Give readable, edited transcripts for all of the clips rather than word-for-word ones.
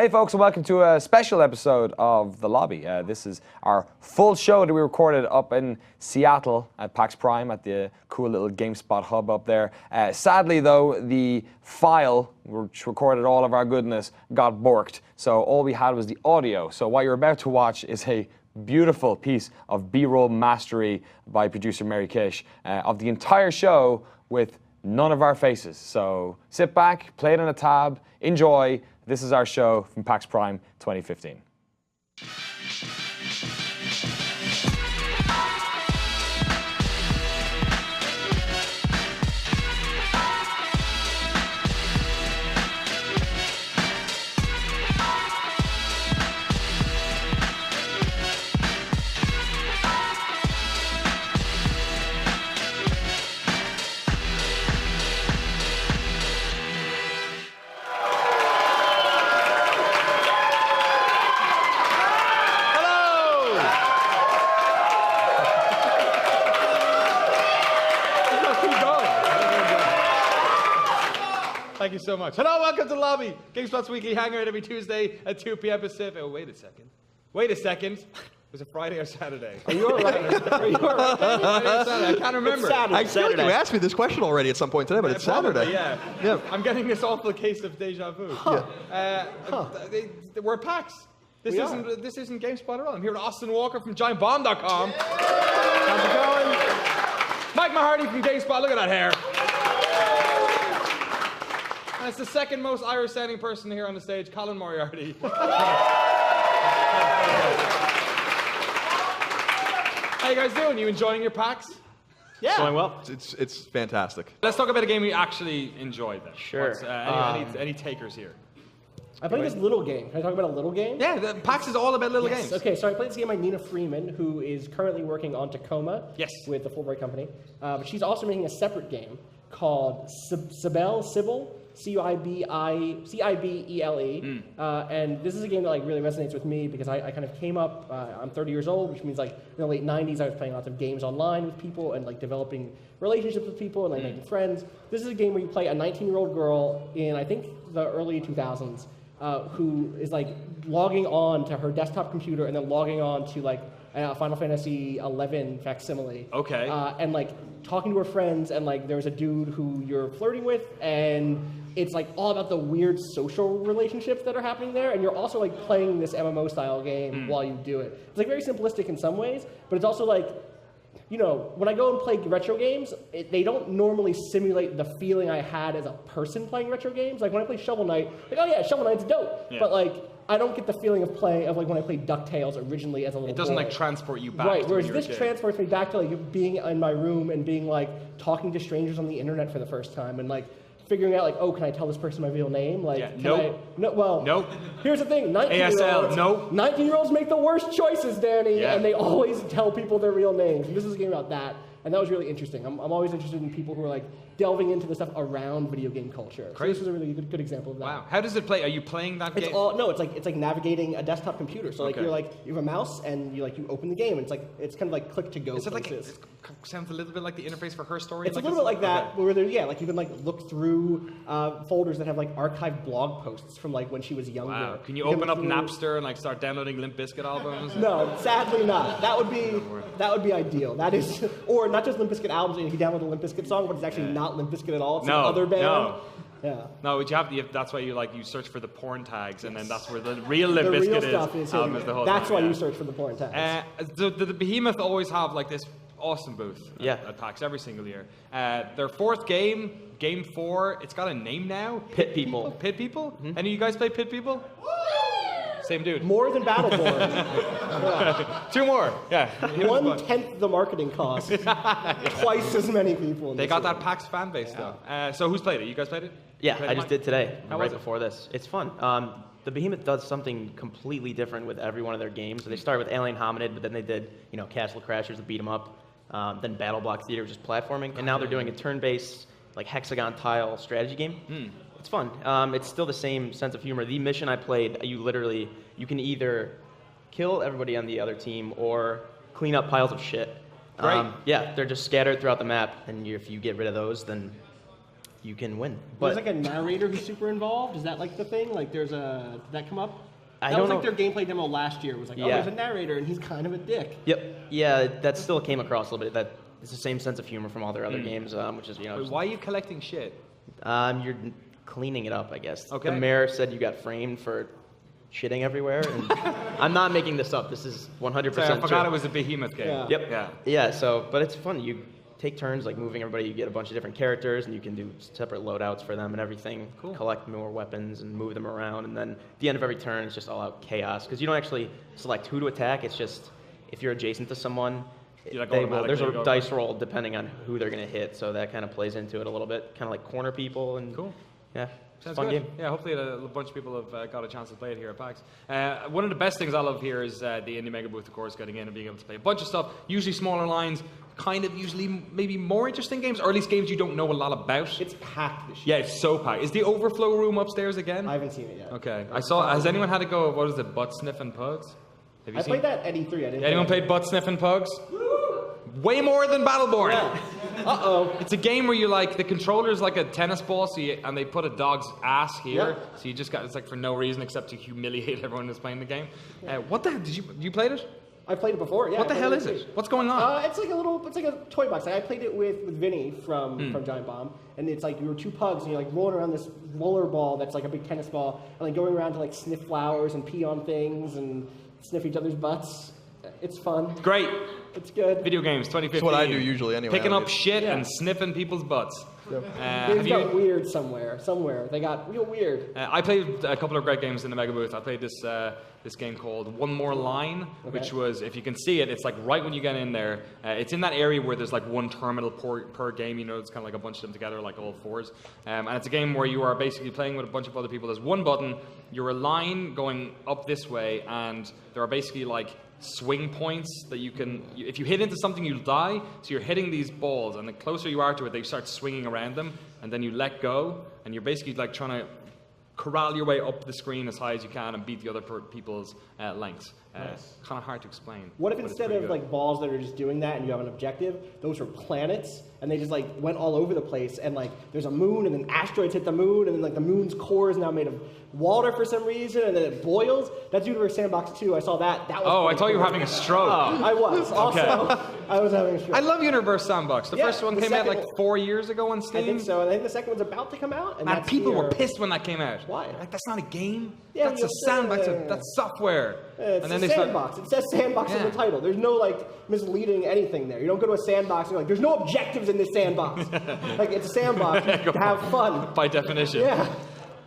Hey folks, and welcome to a special episode of The Lobby. This is our full show that we recorded up in Seattle at PAX Prime at the cool little GameSpot hub up there. Sadly though, the file which recorded all of our goodness got borked, so all we had was the audio. So what you're about to watch is a beautiful piece of B-roll mastery by producer Mary Kish of the entire show with none of our faces. So sit back, play it on a tab, enjoy. This is our show from PAX Prime 2015. Thank you so much. Hello, welcome to the Lobby. GameSpot's weekly hangout every Tuesday at 2 p.m. Pacific. Oh, wait a second. Wait a second. Was it Friday or Saturday? Are you all right? Are you all right? Friday or Saturday? I can't remember. It's Saturday. I feel like you asked me this question already at some point today, but it's Probably, Saturday. Yeah. I'm getting this awful case of deja vu. We're PAX. This isn't GameSpot at all. I'm here with Austin Walker from GiantBomb.com. How's it going? Mike Mahardy from GameSpot. Look at that hair. And it's the second most Irish sounding person here on the stage, Colin Moriarty. How you guys doing? You enjoying your PAX? Yeah. Going well. It's fantastic. Let's talk about a game we actually enjoyed then. Sure. Any takers here? I played this little game. Can I talk about a little game? Yeah, the PAX is all about little games. Okay, so I played this game by Nina Freeman, who is currently working on Tacoma with the Fulbright Company. But she's also making a separate game called Cibele, C-I-B-E-L-E. And this is a game that like really resonates with me because I kind of came up, I'm 30 years old, which means like in the late 90s I was playing lots of games online with people and like developing relationships with people and like making friends. This is a game where you play a 19-year-old girl in I think the early 2000s who is like logging on to her desktop computer and then logging on to like Final Fantasy 11 facsimile. Okay. And like talking to her friends, and like there's a dude who you're flirting with, and it's like all about the weird social relationships that are happening there, and you're also like playing this MMO style game while you do it. It's like very simplistic in some ways, but it's also like, you know, when I go and play retro games, they don't normally simulate the feeling I had as a person playing retro games. Like when I play Shovel Knight, like, oh yeah, Shovel Knight's dope. Yeah. But like, I don't get the feeling of playing, of like when I played DuckTales originally as a little boy. It doesn't like transport you back. Right, to whereas when you were this a kid. transports me back to like being in my room and being like talking to strangers on the internet for the first time and like figuring out like, oh, can I tell this person my real name? Like, nope. Nope. Here's the thing, 19-year-olds make the worst choices, Danny, and they always tell people their real names. And this is a game about that. And that was really interesting. I'm always interested in people who are like delving into the stuff around video game culture. So this was a really good example of that. Wow. How does it play? Are you playing that game? It's like navigating a desktop computer. So like you have a mouse and you open the game. And it's kind of like click to go. Is it like it sounds a little bit like the interface for Her Story? It's like a little bit like that, where you can like look through folders that have like archived blog posts from like when she was younger. Wow. Can you open up Napster and like start downloading Limp Bizkit albums? No, sadly not. That would be ideal. That is, or not just Limp Bizkit albums. If you download a Limp Bizkit song, but it's actually not Limp Bizkit at all. It's another band. No. Yeah. No, but that's why you search for the porn tags, and then that's where the real Limp Bizkit is the whole That's thing, why you search for the porn tags. The Behemoth always have like this awesome booth at PAX every single year. Their fourth game, Game 4, it's got a name now. Pit People. Pit People? Any of you guys play Pit People? Same dude. More than Battleborn. Two more. Yeah. 1/10 the marketing cost. Twice as many people. They got that PAX fan base though. So who's played it? You guys played it? Yeah, I just did today. How right was it? before this. It's fun. The Behemoth does something completely different with every one of their games. So they started with Alien Hominid, but then they did, Castle Crashers to beat 'em up. Then Battle Block Theater, which is platforming, and now they're doing a turn-based, like hexagon tile strategy game. It's fun. It's still the same sense of humor. The mission I played, you can either kill everybody on the other team or clean up piles of shit. Right. Yeah, they're just scattered throughout the map, and if you get rid of those, then you can win. There's But like a narrator who's super involved. Is that like the thing? Like did that come up? I That don't was know. like their gameplay demo last year. It was like, oh, Yeah. there's a narrator and he's kind of a dick. Yep. Yeah, that still came across a little bit. That it's the same sense of humor from all their other games, which is Wait, why are you collecting shit? you're cleaning it up, I guess. Okay. The mayor said you got framed for shitting everywhere, and I'm not making this up. This is 100% Sorry, I forgot true. it was a Behemoth game. Yeah. Yep. Yeah. Yeah. So, but it's fun. You take turns like moving everybody. You get a bunch of different characters, and you can do separate loadouts for them and everything. Cool. Collect more weapons and move them around, and then at the end of every turn, it's just all out chaos because you don't actually select who to attack. It's just if you're adjacent to someone. You, like, There's automatically a go dice roll depending on who they're going to hit, so that kind of plays into it a little bit. Kind of like corner people and Cool. Yeah, it's a Sounds fun good. game. Yeah, hopefully a bunch of people have got a chance to play it here at PAX. One of the best things I love here is the Indie Mega Booth, of course, getting in and being able to play a bunch of stuff, usually smaller lines, kind of usually maybe more interesting games, or at least games you don't know a lot about. It's packed this year. Yeah, it's so packed. Is the overflow room upstairs again? I haven't seen it yet. Okay. I saw. Has anyone had to go? What is it? Butt sniffing pugs? Have you I seen? played that at E3. I didn't. Anyone play played butt sniffing pugs? Way more than Battleborn. Yeah. Uh-oh. It's a game where you like the controller's like a tennis ball, and they put a dog's ass here, Yep. so you just got it's like for no reason except to humiliate everyone who's playing the game. What the hell you played it? I played it before. Yeah. What the I played hell is too. it? What's going on? It's like a toy box. Like, I played it with Vinny from Giant Bomb, and it's like you were two pugs, and you're like rolling around this roller ball that's like a big tennis ball, and like going around to like sniff flowers and pee on things and sniff each other's butts. It's fun. Great. It's good. Video games 2015. It's what I do usually anyway. Picking up nowadays. shit Yeah. and sniffing people's butts. Things Have got you, weird somewhere. They got real weird. I played a couple of great games in the Mega Booth. I played this game called One More Line, which was, if you can see it, it's like right when you get in there. It's in that area where there's like one terminal per game. You know, it's kind of like a bunch of them together, like all fours. And it's a game where you are basically playing with a bunch of other people. There's one button. You're a line going up this way, and there are basically like swing points that you can, if you hit into something, you'll die. So you're hitting these balls, and the closer you are to it, they start swinging around them, and then you let go, and you're basically like trying to corral your way up the screen as high as you can and beat the other people's lengths. Kind of hard to explain. What if but it's instead pretty of good. like balls that are just doing that and you have an objective, those were planets and they just like went all over the place and like there's a moon and then asteroids hit the moon and then like the moon's core is now made of water for some reason and then it boils? That's Universe Sandbox 2. I saw that. That was Oh, I pretty thought you were cool. having a stroke. I was. Also, I was having a stroke. I love Universe Sandbox. The Yeah, first one the came out second like one- 4 years ago on Steam. I think so. And I think the second one's about to come out. And Man, that's people were here. pissed when that came out. Why? Like, that's not a game. Yeah, That's a sandbox. That's software. It's and then a they sandbox. It says sandbox in Yeah. the title. There's no like misleading anything there. You don't go to a sandbox and you're like, there's no objectives in this sandbox. Like it's a sandbox. You have fun. By definition. Yeah.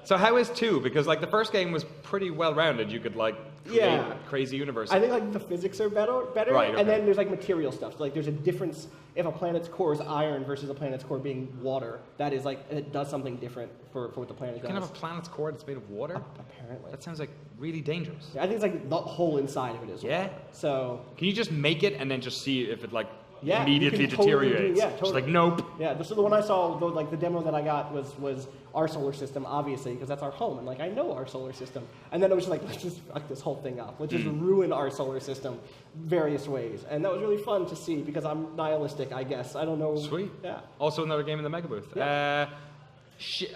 So how is 2? Because like the first game was pretty well rounded. You could like create Yeah. crazy universes. I think like the physics are better, Right, okay. and then there's like material stuff. So like there's a difference if a planet's core is iron versus a planet's core being water. That is like it does something different for what the planet you does. can have a planet's core that's made of water. Apparently, That sounds like really dangerous. I think it's like the whole inside of it is Yeah? water. So Can you just make it and then just see if it like yeah, immediately you can totally deteriorates? Yeah, Just totally. like nope. Yeah, so the one I saw, like the demo that I got was our solar system, obviously, because that's our home, and like I know our solar system. And then it was just like, let's just fuck this whole thing up. Let's just ruin our solar system various ways. And that was really fun to see because I'm nihilistic, I guess. I don't know. Sweet. Yeah. Also another game in the Mega Booth. Yeah.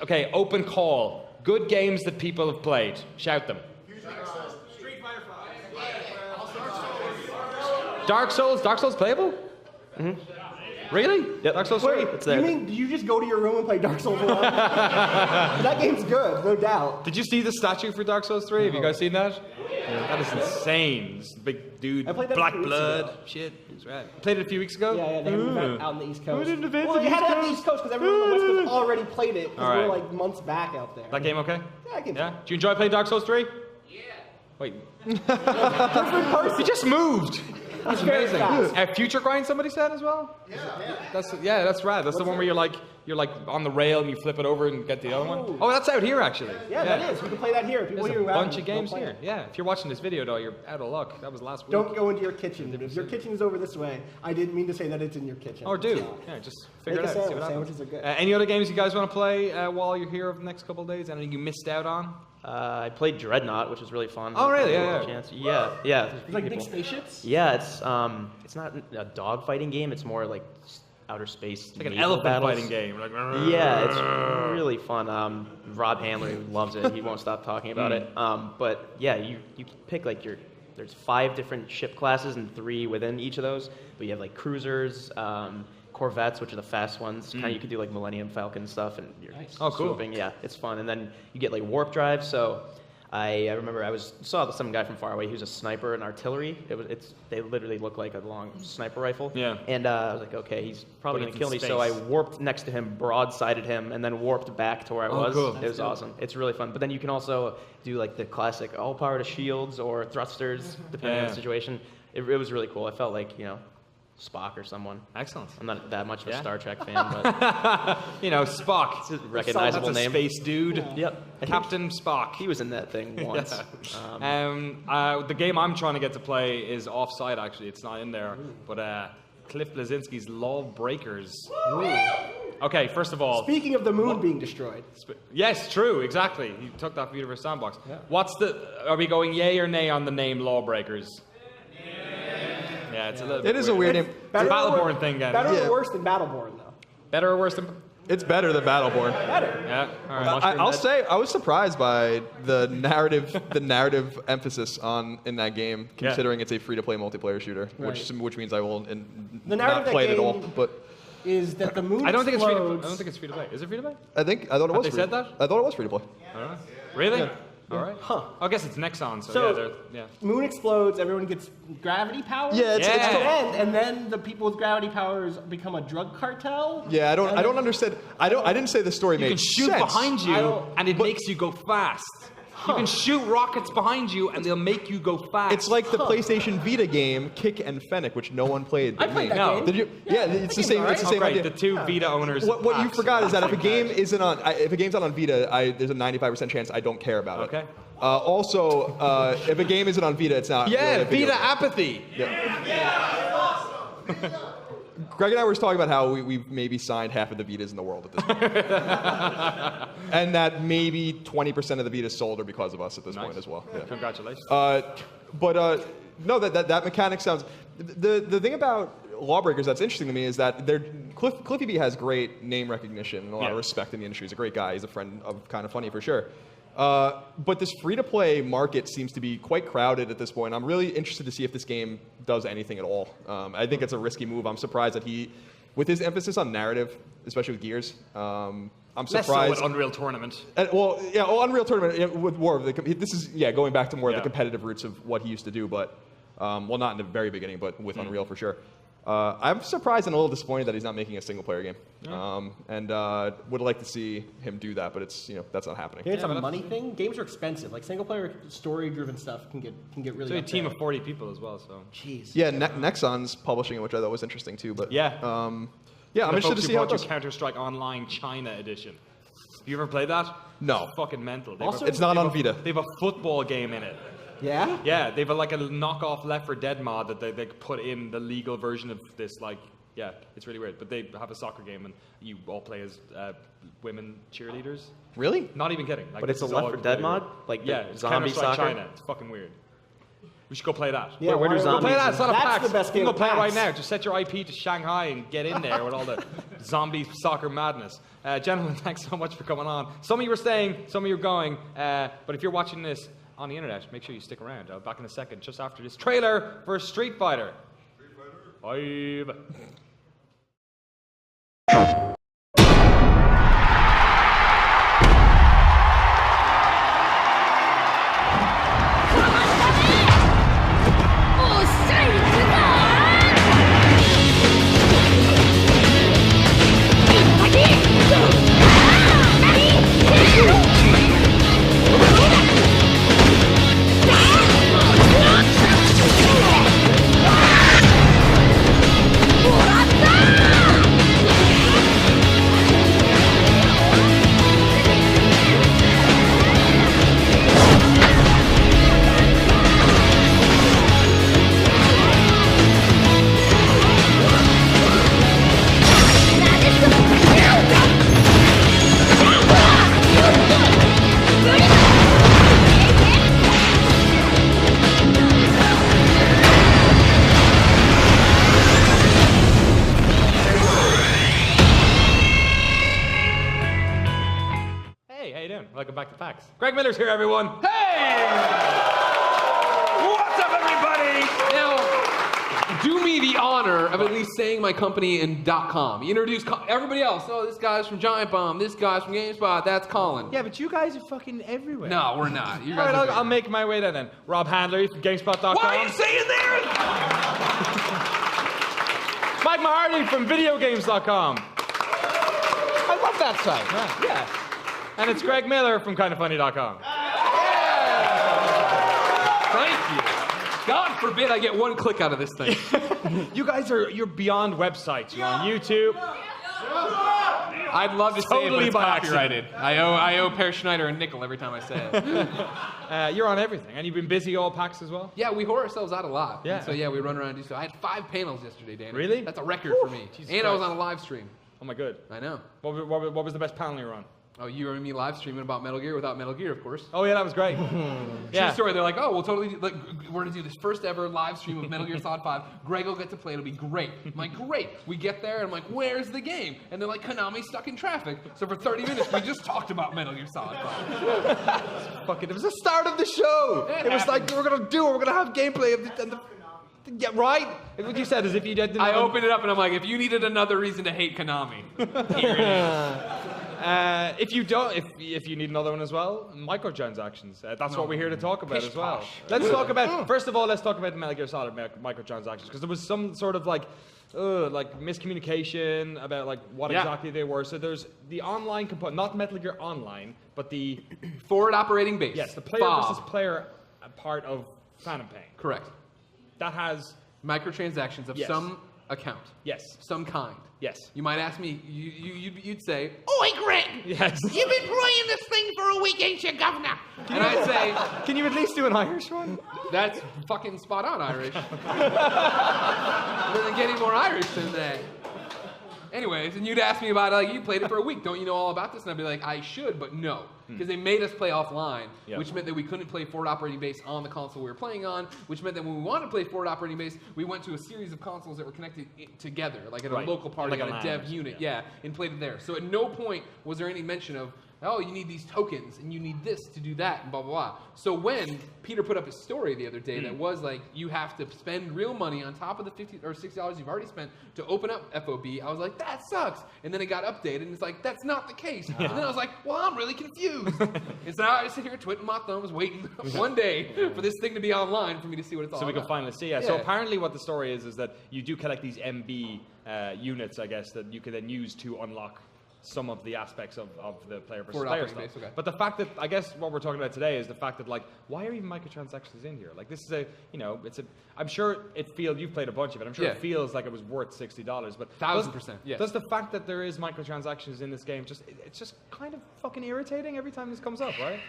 Okay, open call. Good games that people have played. Shout them. Dark Souls. Dark Souls playable? Really? Yep. Dark Souls 3? Wait, It's there. you mean do you just go to your room and play Dark Souls 1? That game's good, no doubt. Did you see the statue for Dark Souls 3? Have you guys seen that? Yeah, that is insane. This big dude, I played that black a few weeks blood, ago. shit. That's right. Played it a few weeks ago? Yeah, they had an event out in the East Coast. did an event well, in they the had East it on the Coast? East Coast because everyone on the West Coast already played it because All we were right. like months back out there. That game okay? Yeah, that game's Yeah? Do you enjoy playing Dark Souls 3? Yeah. Wait. You just moved. That's very amazing. fast. Future Grind, somebody said as well. That's rad. That's the one where you're like on the rail and you flip it over and get the other one. Oh, that's out here actually. Yeah, that is. We can play that here. People There's here a who bunch haven't, of games don't play here. it. Yeah. If you're watching this video though, you're out of luck. That was last week. Don't go into your kitchen. If your kitchen is over this way, I didn't mean to say that it's in your kitchen. Or It's do. not. Yeah, just figure Make it a out. See sandwich. what happens. Sandwiches are good. Any other games you guys want to play while you're here over the next couple of days? Anything you missed out on? I played Dreadnought, which was really fun. Oh, really? If I Yeah, had a chance. Yeah. It's like big people. spaceships. Yeah, it's not a dog fighting game. It's more like outer space. It's like an naval elephant battles. fighting game. Like, Yeah, it's really fun. Rob Handler loves it. He won't stop talking about it. But yeah, you pick like there's 5 different ship classes and 3 within each of those. But you have like cruisers, corvettes, which are the fast ones. Kind of you could do like Millennium Falcon stuff, and you're Oh, cool. swooping. Yeah, it's fun. And then you get like warp drive. So I remember saw some guy from far away. He was a sniper and artillery. They literally look like a long sniper rifle. Yeah. And I was like, okay, he's probably But gonna it's kill in me. So I space. warped next to him, broadsided him, and then warped back to where I was. cool. It was awesome. It's really fun. But then you can also do like the classic all power to shields or thrusters, depending on Yeah. the situation. It was really cool. I felt like Spock or someone. Excellent. I'm not that much of a Yeah. Star Trek fan, but You know, Spock. it's a recognizable That's a name. space dude. Yep. I think Captain Spock. He was in that thing once. The game I'm trying to get to play is offside, actually. It's not in there. But Cliff Blazinski's Lawbreakers. Okay, first of all, Speaking of the moon being destroyed, yes, true, exactly. He took that from Universe Sandbox. Are we going yay or nay on the name Lawbreakers? Yeah, it's a little bit It is a weird name. It's a Battleborn thing, again. better Yeah. or worse than Battleborn, though? Better or worse than... It's better than Battleborn. Better. Yeah, all right. I'll say I was surprised by the narrative emphasis in that game, considering it's a free-to-play multiplayer shooter, which means I will The narrative not that play it at game- all. But Is that the moon I don't think it's free to play. explodes. I don't think it's free to play. Is it free to play? I thought it was. they free. said that? I thought it was free to play. I don't know. Really? All right. Huh. I guess it's Nexon, so, So, yeah. moon explodes, everyone gets gravity powers. Yeah, it's Yeah. And then the people with gravity powers become a drug cartel. Yeah, I don't understand. I didn't say the story You made can shoot sense. behind I you, don't- and it makes you go fast. You can shoot rockets behind you, and they'll make you go fast. It's like the PlayStation Vita game Kick and Fennec, which no one played. I but played me. that No. game. Did you? Yeah, it's the game's same. alright. It's the Oh, same great. idea. The two Vita owners. What you PAX forgot is that if a same game match. isn't on, if a game's not on Vita, there's a 95% chance I don't care about it. Okay. Also, if a game isn't on Vita, it's not. Yeah, really a video Vita game. apathy. Greg and I were talking about how we've maybe signed half of the Vitas in the world at this point. And that maybe 20% of the Vitas sold are because of us at this point as well. Yeah. Congratulations. No, that mechanic sounds. The thing about Lawbreakers that's interesting to me is that Cliffy B has great name recognition and a lot of respect in the industry. He's a great guy. He's a friend of Kind of Funny for sure. But this free-to-play market seems to be quite crowded at this point. I'm really interested to see if this game does anything at all. I think it's a risky move. I'm surprised that with his emphasis on narrative, especially with Gears, I'm Less so surprised. with Unreal Tournament. Unreal Tournament with more of this is going back to more of the Yeah. competitive roots of what he used to do, but not in the very beginning, but with Unreal for sure. I'm surprised and a little disappointed that he's not making a single-player game, and would like to see him do that, but it's that's not happening. Maybe it's a money thing. Games are expensive. Like single-player story-driven stuff can get really. So a up team there. of 40 people as well. So Jeez. Yeah, Nexon's publishing it, which I thought was interesting too. But Yeah. I'm the interested folks to see who how it brought you goes. Counter-Strike Online China Edition. Have you ever played that? No. It's fucking mental. They Also- have It's not they on have Vita. They have a football game in it. Yeah. Yeah, they have like a knockoff Left 4 Dead mod that they put in the legal version of this. Like, yeah, it's really weird. But they have a soccer game, and you all play as women cheerleaders. Really? Not even kidding. Like, But it's this a is Left all 4 Dead completely mod? weird. Like the yeah, it's zombie Counter-Strike soccer? China. It's fucking weird. We should go play that. Yeah, where do why- Go zombies play that. It's not a That's PAX. the best You game can go of play it right PAX. now. Just set your IP to Shanghai and get in there with all the zombie soccer madness. Gentlemen, thanks so much for coming on. Some of you are staying, some of you are going. But if you're watching this on the internet, make sure you stick around. I'll be back in a second, just after this trailer for Street Fighter. Street Fighter 5. What? PAX. Greg Miller's here, everyone. Hey! What's up, everybody? Now, do me the honor of at least saying my company in .com. You introduce everybody else. Oh, this guy's from Giant Bomb. This guy's from GameSpot. That's Colin. Yeah, but you guys are fucking everywhere. No, we're not. You All guys right, are I'll make my way there then. Rob Handler from GameSpot.com. What are you saying there? Mike Mahardy from VideoGames.com. I love that site. Yeah. And it's Greg Miller from KindaFunny.com. Thank you. God forbid I get one click out of this thing. You guys you're beyond websites. You're on YouTube. I'd love to say it, but Totally it's by copyrighted. I owe Per Schneider a nickel every time I say it. You're on everything. And you've been busy all PAX as well? Yeah, we whore ourselves out a lot. Yeah. So yeah, we run around and do stuff. I had 5 panels yesterday, Danny. Really? That's a record for me. Jesus and I was Christ. on a live stream. Oh my god. I know. What was the best panel you were on? Oh, you and me live streaming about Metal Gear without Metal Gear, of course. Oh yeah, that was great. True story. They're like, oh, we'll totally we're gonna do this first ever live stream of Metal Gear Solid 5. Greg will get to play. It'll be great. I'm like, great. We get there and I'm like, where's the game? And they're like, Konami's stuck in traffic. So for 30 minutes, we just talked about Metal Gear Solid 5. Fuck it. It was the start of the show. It was like, we're gonna have gameplay of the yeah, right? What you said is if you did. I opened it up and I'm like, if you needed another reason to hate Konami, here it is. If you need another one as well, microtransactions. That's what we're here to talk about as well. Let's talk about. First of all, let's talk about the Metal Gear Solid microtransactions because there was some sort of like miscommunication about like what exactly they were. So there's the online component, not Metal Gear Online, but the Forward operating base. yes, the player versus player part of Phantom Pain. Correct. That has Microtransactions of some account. yes, Some kind. yes, You might ask me, you'd say, Oi, Greg! yes. You've been playing this thing for a week, ain't you, governor? And I'd say, Can you at least do an Irish one? that's fucking spot on Irish. It doesn't get any more Irish than that. Anyways, and you'd ask me about, like, you played it for a week. Don't you know all about this? And I'd be like, I should, but no. Because they made us play offline, which meant that we couldn't play forward operating base on the console we were playing on, which meant that when we wanted to play forward operating base, we went to a series of consoles that were connected together, like at a local party, Like on a a dev LAN, unit, and played it there. So at no point was there any mention of, oh, you need these tokens, and you need this to do that, and blah, blah, blah. So when Peter put up his story the other day that was like, you have to spend real money on top of the $50 or $60 you've already spent to open up FOB, I was like, that sucks. And then it got updated, and it's like, that's not the case. And then I was like, well, I'm really confused. And so now I sit here twiddling my thumbs, waiting one day for this thing to be online for me to see what it's all So we about. can finally see. Yeah. So apparently, what the story is that you do collect these MB units, I guess, that you can then use to unlock some of the aspects of the player versus Forward player operating stuff. base, okay. But the fact that I guess what we're talking about today is the fact that like why are even microtransactions in here? Like this is I'm sure you've played a bunch of it. I'm sure it feels like it was worth $60, but 1000%. Yes. Does the fact that there is microtransactions in this game it's just kind of fucking irritating every time this comes up, right?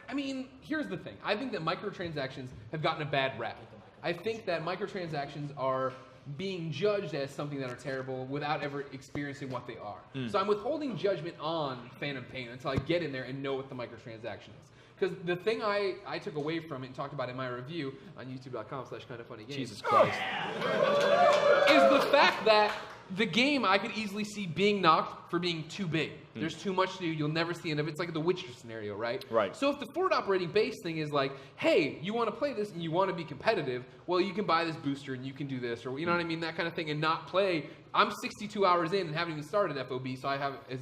I mean, here's the thing. I think that microtransactions have gotten a bad rap. I think that microtransactions are being judged as something that are terrible without ever experiencing what they are. So I'm withholding judgment on Phantom Pain until I get in there and know what the microtransaction is. Because the thing I took away from it and talked about in my review on youtube.com/kindafunnygames Jesus Christ. is the fact that the game I could easily see being knocked for being too big. There's too much to do. You'll never see enough. It's like the Witcher scenario, right? Right. So if the forward operating base thing is like, hey, you want to play this and you want to be competitive, well, you can buy this booster and you can do this, or you know what I mean, that kind of thing, and not play. I'm 62 hours in and haven't even started FOB, so I have as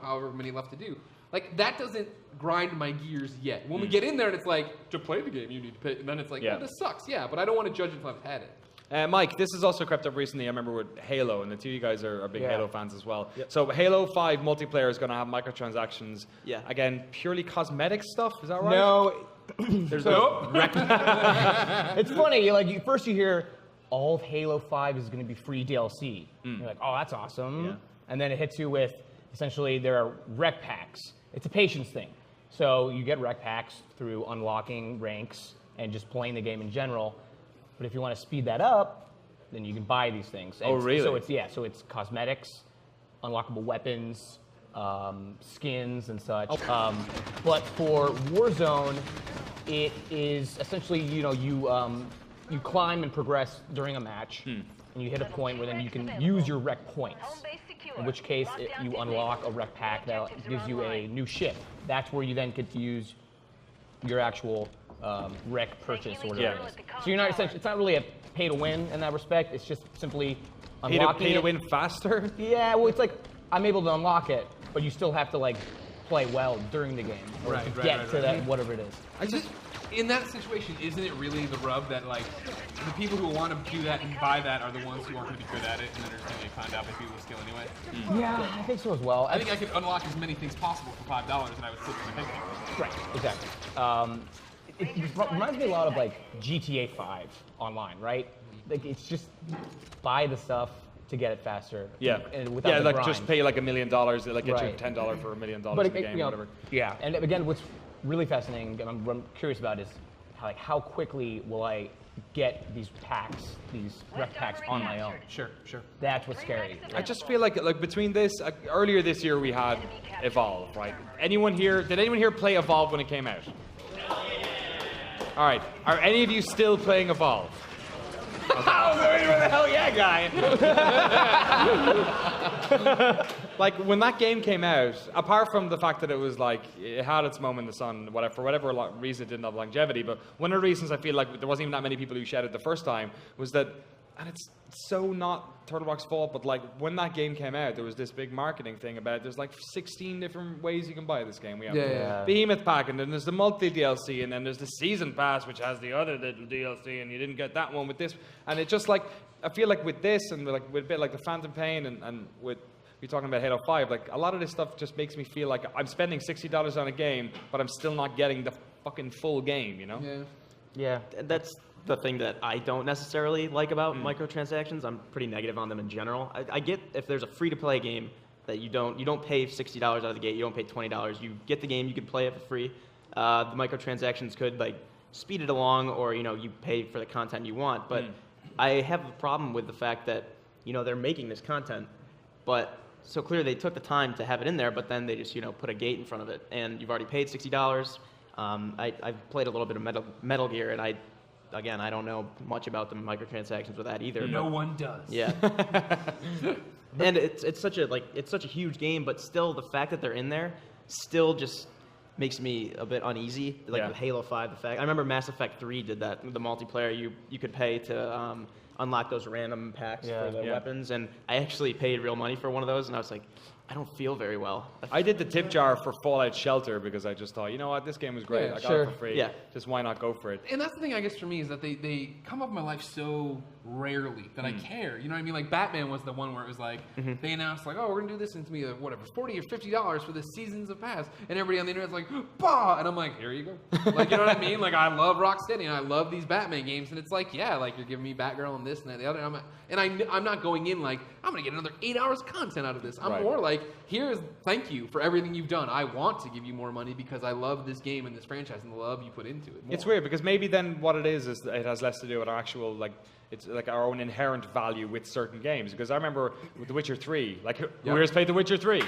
however many left to do. Like that doesn't grind my gears yet. When we get in there and it's like, to play the game, you need to pay. And then it's like, well, this sucks, but I don't want to judge it until I've had it. Mike, this has also crept up recently. I remember with Halo, and the two of you guys are big Halo fans as well. Yep. So Halo 5 multiplayer is going to have microtransactions. Yeah. Again, purely cosmetic stuff. Is that right? No. There's no. It's funny. First you hear all of Halo 5 is going to be free DLC. You're like, oh, that's awesome. Yeah. And then it hits you with essentially there are rec packs. It's a patience thing. So you get rec packs through unlocking ranks and just playing the game in general. But if you want to speed that up, then you can buy these things. Oh, really? So it's cosmetics, unlockable weapons, skins and such. But for Warzone, it is essentially you climb and progress during a match, and you hit a point where then you can use your rec points. in which case you unlock a rec pack that gives you a new ship. That's where you then get to use your actual rec purchase or whatever it is. So you're not essentially, it's not really a pay to win in that respect. It's just simply unlocking Pay to win faster? Yeah, well, it's like I'm able to unlock it, but you still have to like play well during the game or to get to that whatever it is. I just, in that situation, isn't it really the rub that like the people who want to do that and buy that are the ones who aren't going to be good at it, and then they're just going to get found out by people who steal anyway? Yeah, I think so as well. I think I could unlock as many things possible for $5, and I would still be thinking. Right, exactly. It reminds me a lot of like GTA 5 online, right? Like it's just buy the stuff to get it faster. Yeah. And without the like grind. just pay like $1 million, like get Right. you $10 for $1 million in But the game, you know, whatever. yeah, and again, what's really fascinating, and I'm curious about is how quickly will I get these packs, these rec packs on my own? Sure. That's what's scary. I just feel like between this, earlier this year we had Evolve, right? Did anyone here play Evolve when it came out? All right, are any of you still playing Evolve? Where the hell yeah, guy? Like when that game came out, apart from the fact that it was like it had its moment in the sun, whatever, for whatever reason it didn't have longevity, but one of the reasons I feel like there wasn't even that many people who shouted the first time was that, and it's so not Turtlebox's fault, but like when that game came out, there was this big marketing thing about there's like 16 different ways you can buy this game. We have the Behemoth pack, and then there's the multi DLC, and then there's the season pass, which has the other little DLC, and you didn't get that one with this. And it just like I feel like with this and like with a bit like the Phantom Pain and with you're talking about Halo 5, like a lot of this stuff just makes me feel like I'm spending $60 on a game, but I'm still not getting the fucking full game, you know? Yeah, that's the thing that I don't necessarily like about microtransactions. I'm pretty negative on them in general. I get if there's a free-to-play game that you don't pay $60 out of the gate, you don't pay $20. You get the game, you can play it for free. The microtransactions could like speed it along, or you pay for the content you want. But I have a problem with the fact that they're making this content, but so clearly they took the time to have it in there, but then they just put a gate in front of it, and you've already paid $60. I've played a little bit of Metal Gear, and I don't know much about the microtransactions with that either. No one does. Yeah. And it's such a huge game, but still the fact that they're in there still just makes me a bit uneasy. Like with Halo 5, the fact I remember Mass Effect 3 did that with the multiplayer. You could pay to unlock those random packs for the weapons, and I actually paid real money for one of those, and I was like, I don't feel very well. I did the tip jar for Fallout Shelter because I just thought, you know what, this game was great. Yeah, I got it for free. Yeah. Just why not go for it? And that's the thing, I guess, for me is that they come up in my life so rarely that I care. You know what I mean? Like Batman was the one where it was like they announced like, oh, we're gonna do this, and it's gonna be whatever, $40 or $50 for the seasons of pass, and everybody on the internet's like, bah, and I'm like, here you go. Like, you know what I mean? Like, I love Rocksteady and I love these Batman games, and it's like, yeah, like you're giving me Batgirl and this and that and the other, and I'm not going in like I'm gonna get another 8 hours of content out of this. I'm more like, thank you for everything you've done. I want to give you more money because I love this game and this franchise and the love you put into it. It's weird because maybe then what it is it has less to do with our actual it's like our own inherent value with certain games. Because I remember with The Witcher 3, like who here's played The Witcher 3?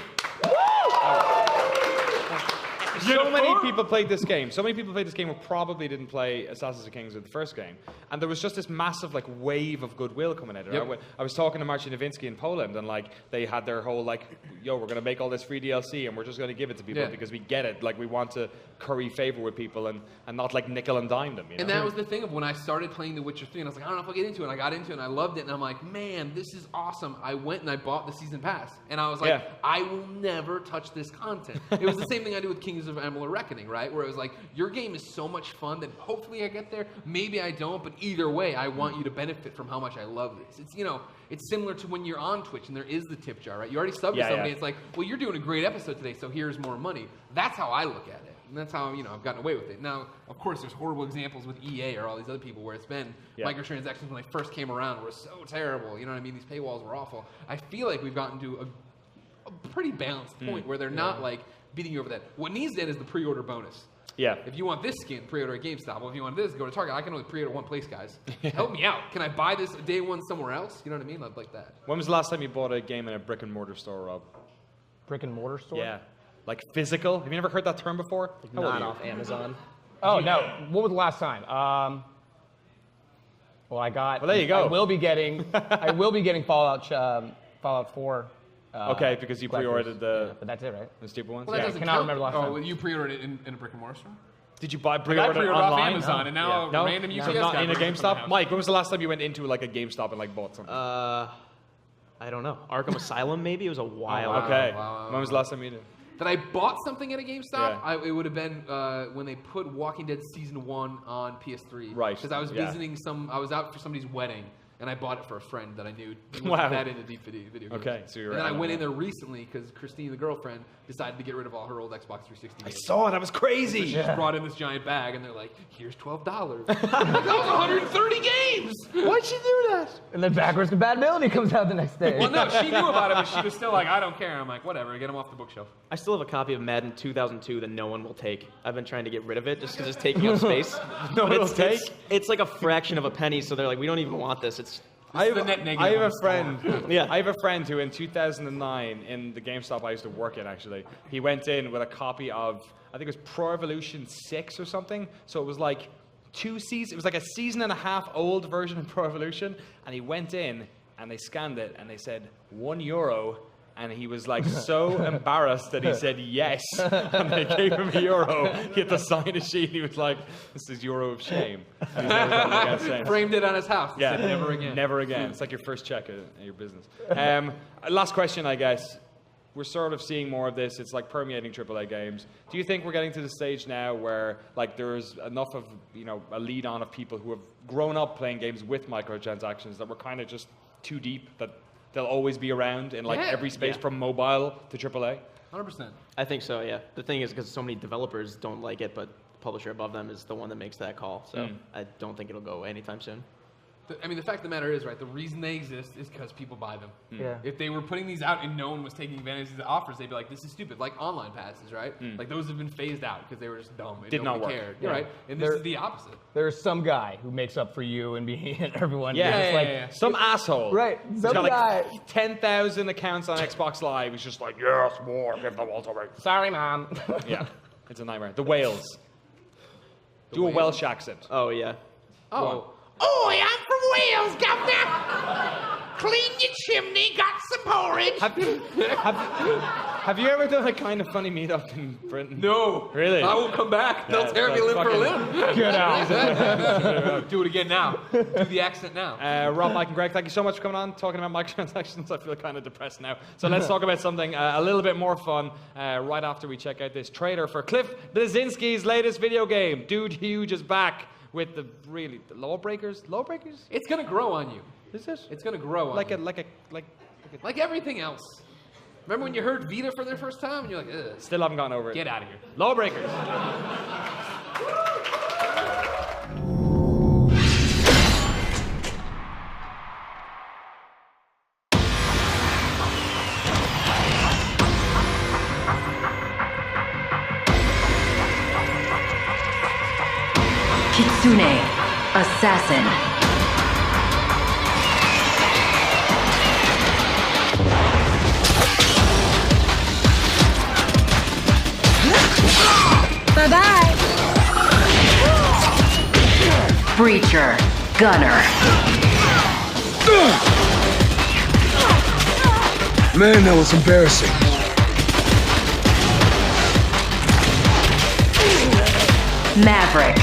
So many people played this game. So many people played this game who probably didn't play Assassin's Creed with the first game. And there was just this massive wave of goodwill coming out of it. I was talking to Marcin Nowinski in Poland, and they had their whole yo, we're gonna make all this free DLC and we're just gonna give it to people because we get it. Like we want to curry favor with people and not nickel and dime them. And that was the thing of when I started playing The Witcher 3, and I was like, I don't know if I'll get into it. And I got into it and I loved it, and I'm like, man, this is awesome. I went and I bought the season pass, and I was like, I will never touch this content. It was the same thing I did with Kings of Amalur Reckoning, right? Where it was like, your game is so much fun that hopefully I get there. Maybe I don't, but either way, I want you to benefit from how much I love this. It's it's similar to when you're on Twitch and there is the tip jar, right? You already subbed to somebody. It's like, well, you're doing a great episode today, so here's more money. That's how I look at it. And that's how, I've gotten away with it. Now, of course, there's horrible examples with EA or all these other people where it's been microtransactions when they first came around were so terrible. You know what I mean? These paywalls were awful. I feel like we've gotten to a pretty balanced point where they're not beating you over that. What needs then is the pre-order bonus. Yeah. If you want this skin, pre-order at GameStop. Well, if you want this, go to Target. I can only pre-order one place, guys. Help me out. Can I buy this day one somewhere else? You know what I mean? Like that. When was the last time you bought a game in a brick and mortar store, Rob? Brick and mortar store? Yeah. Like physical? Have you never heard that term before? Not off Amazon. Oh no! What was the last time? Well, I got. Well, there you go. I will be getting Fallout 4 Okay, because you pre-ordered the but that's it, right? stupid ones. Well, that Yeah. doesn't cannot count. remember the last Oh, time. well, you pre-ordered it in a brick and mortar store? Did you buy I pre-order pre-ordered online? off Amazon, and now No, random UPS So guy not in a brings it to my GameStop. house. Mike, when was the last time you went into like a GameStop and like bought something? I don't know. Arkham Asylum, maybe? It was a while ago. Okay. wow. When was the last time you did? That I bought something at a GameStop, Yeah. it would have been when they put Walking Dead Season 1 on PS3. Right, Because I was yeah. visiting I was out for somebody's wedding, and I bought it for a friend that I knew wasn't Wow. that into deep video games. Okay, so you were And then I out on went in that. there recently because Christine, the girlfriend, decided to get rid of all her old Xbox 360 I games. saw it. That was crazy. She just brought in this giant bag, and they're like, here's $12. That was 130 games! Why'd she do that? And then backwards compatibility comes out the next day. Well, no, she knew about it, but she was still like, I don't care. I'm like, whatever, get them off the bookshelf. I still have a copy of Madden 2002 that no one will take. I've been trying to get rid of it just because it's taking up space. No one will take? It's like a fraction of a penny, so they're like, we don't even want this. It's I have, the net negative I have on a the friend. Yeah. I have a friend who, in 2009, in the GameStop I used to work in, actually, he went in with a copy of, I think it was Pro Evolution 6 or something. So it was like 2 seasons. It was like a season and a half old version of Pro Evolution, and he went in and they scanned it and they said €1. And he was like so embarrassed that he said yes, and they gave him €1. He had to sign a sheet. He was like, "This is Euro of shame." And he's never done it again since. Framed it on his house. Yeah, Said, never again. Never again. It's like your first check at your business. Last question, I guess. We're sort of seeing more of this. It's like permeating AAA games. Do you think we're getting to the stage now where like there's enough of a lead on of people who have grown up playing games with microtransactions that we're kind of just too deep that they'll always be around in like Yeah. every space Yeah. from mobile to AAA? 100%. I think so, yeah. The thing is, because so many developers don't like it, but the publisher above them is the one that makes that call. So I don't think it'll go away anytime soon. I mean, the fact of the matter is, right, the reason they exist is because people buy them. Yeah. If they were putting these out and no one was taking advantage of the offers, they'd be like, this is stupid. Like online passes, right? Like those have been phased out because they were just dumb. And Did not nobody work. cared. Yeah. Right? And this They're- is the opposite. There's some guy who makes up for you and everyone. Yeah. Just Yeah, like, yeah, yeah. Some asshole. Right, He's some got guy. like 10,000 accounts on Xbox Live. He's just like, yes, more, give them all to me. Sorry, mom. Yeah, it's a nightmare. The Wales. Do a Wales? Welsh accent. Oh, yeah. Oh. Oi, I'm from Wales, governor. Clean your chimney, got some porridge. Have you ever done a kind of funny meetup in Britain? No. Really? I will come back. Yeah, They'll tear me that's limb for a fucking- limb. Get out. Do it again now. Do the accent now. Rob, Mike, and Greg, thank you so much for coming on, talking about microtransactions. I feel kind of depressed now. So let's talk about something a little bit more fun right after we check out this trailer for Cliff Bleszinski's latest video game. Dude Huge is back with the Lawbreakers? Lawbreakers? It's going to grow on you. Is it? It's going to grow on Like you. a Like everything else. Remember when you heard Vita for the first time and you're like, ugh, still haven't gotten over it. get out of here. Lawbreakers. Kitsune, Assassin. Bye-bye. Breacher, Gunner. Man, that was embarrassing. Maverick,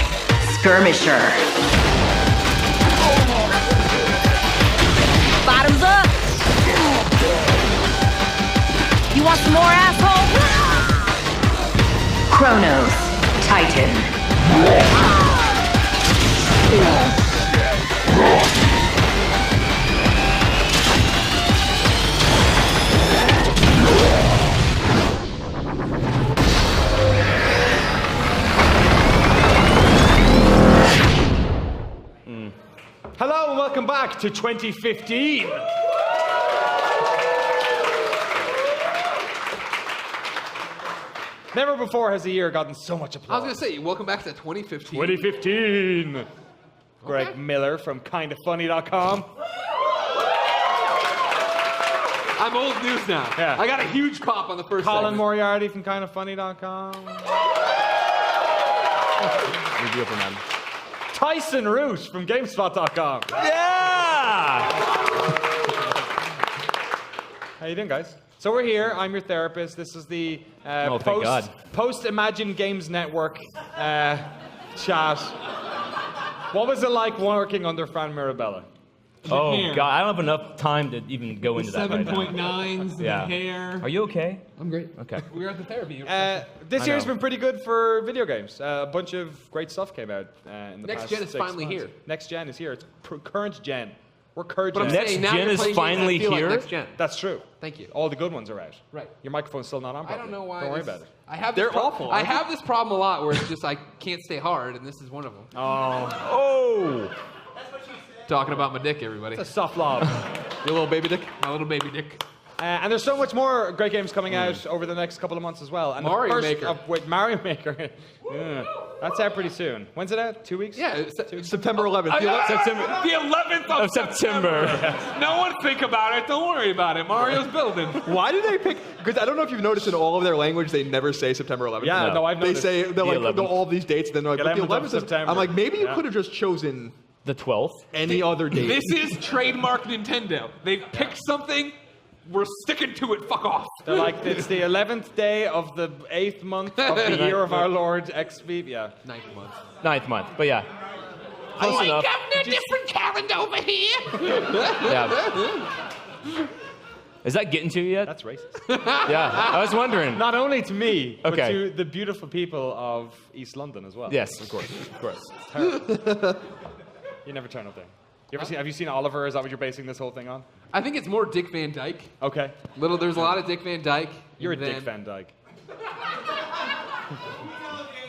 Skirmisher. Bottoms up. You want some more, asshole? Chronos, Titan. Hello and welcome back to 2015. Never before has a year gotten so much I was applause. going to say, welcome back to 2015. 2015. Greg Miller from kindafunny.com. I'm old news now. Yeah. I got a huge pop on the first Colin segment. Moriarty from kindafunny.com. Tyson Root from GameSpot.com. Yeah! How you doing, guys? So we're here. I'm your therapist. This is the thank God. post Imagine Games Network chat. What was it like working under Fran Mirabella? Oh hair. God, I don't have enough time to even go into that right now. 7.9s, the Yeah. hair. Are you okay? I'm great. Okay. We were at the therapy. This I year's know. been pretty good for video games. A bunch of great stuff came out in the Next past gen is 6 finally months. here. Next gen is here. It's current gen. We're current But I'm gen. Next saying now gen you're is playing games that finally feel like here? next gen. That's true. Thank you. All the good ones are out. Right. Your microphone's still not on I properly. don't know why. Don't worry this- about it. I have They're this pro- awful, I aren't have this problem a lot where it's just I can't stay hard, and this is one of them. Oh. Talking about my dick, everybody. It's a soft lob. Your little baby dick. My little baby dick. And there's so much more great games coming out over the next couple of months as well. And Mario the first Maker. Mario Maker. Yeah. That's out pretty soon. When's it out? 2 weeks? Yeah, it's September 11th. The 11th Of September. No one think about it. Don't worry about it. Mario's building. Why do they pick? Because I don't know if you've noticed in all of their language, they never say September 11th. Yeah, no, I've They noticed. say they're like 11th. all these dates, and then they're like, but the 11th of 11th is September. I'm like, maybe you Yeah. could have just chosen The 12th. any other date. This is trademark Nintendo. They picked something. We're sticking to it. Fuck off. They're like, it's the 11th day of the 8th month of the year of our Lord XV. Yeah. 9th month. 9th month. But yeah. Close enough. Governor, different calendar over here. Yeah. Is that getting to you yet? That's racist. Yeah. I was wondering. Not only to me, but Okay. to the beautiful people of East London as well. Yes, of course. Of course. You never turn up there. Have you seen Oliver? Is that what you're basing this whole thing on? I think it's more Dick Van Dyke. Okay. There's a lot of Dick Van Dyke. You're a and Dick then- Van Dyke.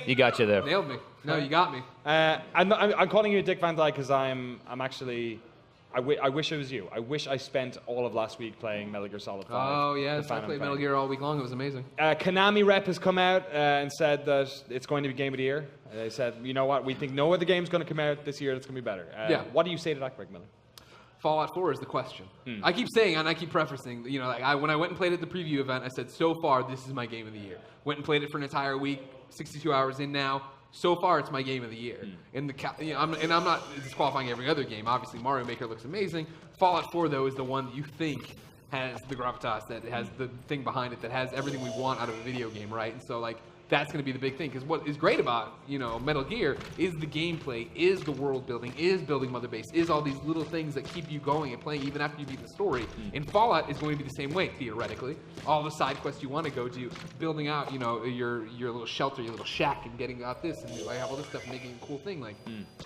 You got you there. Nailed me. No, you got me. I'm calling you Dick Van Dyke because I'm actually. I wish it was you. I wish I spent all of last week playing Metal Gear Solid 5. Oh, the yes. I Phantom played Pain. Metal Gear all week long. It was amazing. Konami rep has come out and said that it's going to be Game of the Year. They said, you know what, we think no other game's going to come out this year that's going to be better. Yeah. What do you say to that, Greg Miller? Fallout 4 is the question. I keep saying, and I keep prefacing, when I went and played at the preview event, I said, so far, this is my game of the year. Went and played it for an entire week, 62 hours in now. So far, it's my game of the year. And I'm not disqualifying every other game. Obviously, Mario Maker looks amazing. Fallout 4, though, is the one that you think has the gravitas, that has the thing behind it, that has everything we want out of a video game, right? And so, that's going to be the big thing. Because what is great about, Metal Gear is the gameplay, is the world building, is building Mother Base, is all these little things that keep you going and playing even after you beat the story. And Fallout is going to be the same way, theoretically. All the side quests you want to go to, building out, your little shelter, your little shack, and getting out this, and I have all this stuff, making a cool thing.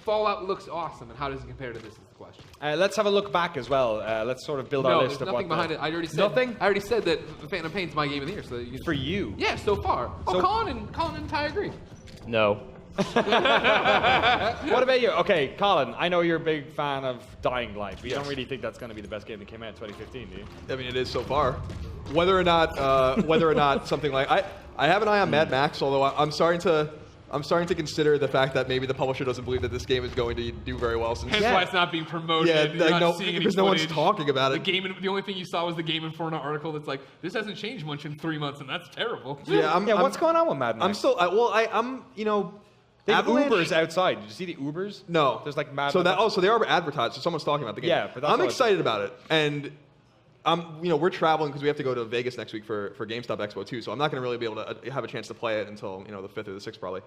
Fallout looks awesome, and how does it compare to this is the question. Let's have a look back as well. Let's sort of build our No, list there's of nothing what behind it. I already said. Nothing? I already said that the Phantom Pain's my game of the year. So For you. Yeah, so far. So- Colin and Ty agree. No. What about you? Okay, Colin, I know you're a big fan of Dying Light, but you don't really think that's going to be the best game that came out in 2015, do you? I mean, it is so far. Whether or not something like I have an eye on Mad Max, although I'm starting to consider the fact that maybe the publisher doesn't believe that this game is going to do very well. Since Hence why it's not being promoted. Yeah, You're like, not seeing any because no one's footage. talking about it. The only thing you saw was the Game Informer article that's like, this hasn't changed much in 3 months, and that's terrible. Yeah, what's going on with Mad Max? I'm still. I'm. They have Avalanche- Ubers outside. Did you see the Ubers? No. There's like Mad So Max. so they are advertised. So someone's talking about the game. Yeah, but that's I'm what- excited about it, and we're traveling because we have to go to Vegas next week for GameStop Expo 2. So I'm not going to really be able to have a chance to play it until the 5th or the 6th probably.